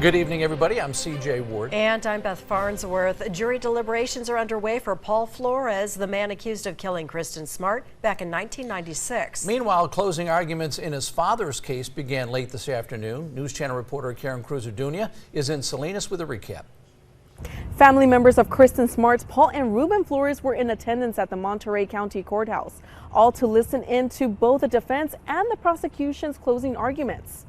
Good evening, everybody. I'm CJ Ward. And I'm Beth Farnsworth. Jury deliberations are underway for Paul Flores, the man accused of killing Kristin Smart back in 1996. Meanwhile, closing arguments in his father's case began late this afternoon. News Channel reporter Karen Cruz-Udunia is in Salinas with a recap. Family members of Kristin Smart's Paul and Ruben Flores were in attendance at the Monterey County Courthouse, all to listen in to both the defense and the prosecution's closing arguments.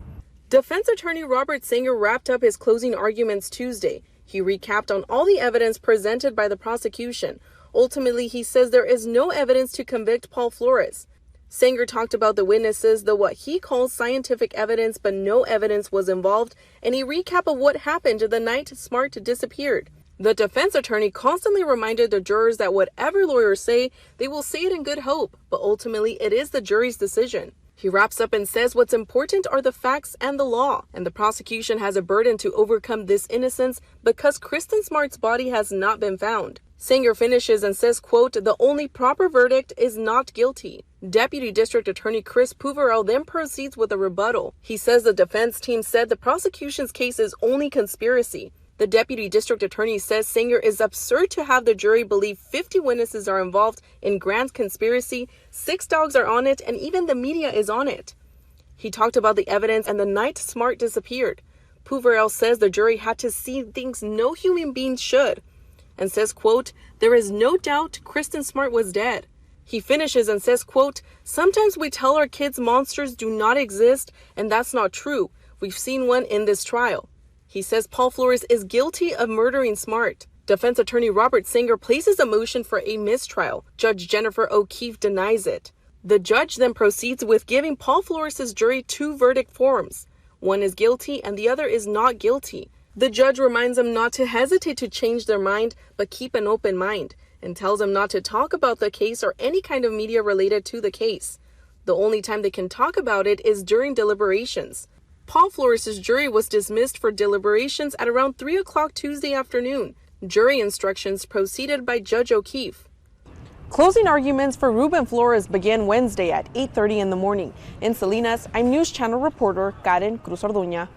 Defense attorney Robert Sanger wrapped up his closing arguments Tuesday. He recapped on all the evidence presented by the prosecution. Ultimately, he says there is no evidence to convict Paul Flores. Sanger talked about the witnesses, the what he calls scientific evidence, but no evidence was involved, and he recapped of what happened the night Smart disappeared. The defense attorney constantly reminded the jurors that whatever lawyers say, they will say it in good hope, but ultimately it is the jury's decision. He wraps up and says what's important are the facts and the law, and the prosecution has a burden to overcome this innocence because Kristin Smart's body has not been found. Sanger finishes and says, quote, "The only proper verdict is not guilty." Deputy District Attorney Chris Puvarell then proceeds with a rebuttal. He says the defense team said the prosecution's case is only conspiracy. The Deputy District Attorney says Sanger is absurd to have the jury believe 50 witnesses are involved in grand conspiracy, 6 dogs are on it, and even the media is on it. He talked about the evidence and the night Smart disappeared. Puvarell says the jury had to see things no human being should, and says, quote, "There is no doubt Kristin Smart was dead." He finishes and says, quote, "Sometimes we tell our kids monsters do not exist, and that's not true. We've seen one in this trial." He says Paul Flores is guilty of murdering Smart. Defense attorney Robert Sanger places a motion for a mistrial. Judge Jennifer O'Keefe denies it. The judge then proceeds with giving Paul Flores' jury 2 verdict forms. One is guilty and the other is not guilty. The judge reminds them not to hesitate to change their mind, but keep an open mind, and tells them not to talk about the case or any kind of media related to the case. The only time they can talk about it is during deliberations. Paul Flores' jury was dismissed for deliberations at around 3 o'clock Tuesday afternoon. Jury instructions proceeded by Judge O'Keefe. Closing arguments for Ruben Flores began Wednesday at 8:30 in the morning. In Salinas, I'm News Channel reporter Karen Cruz-Udunia.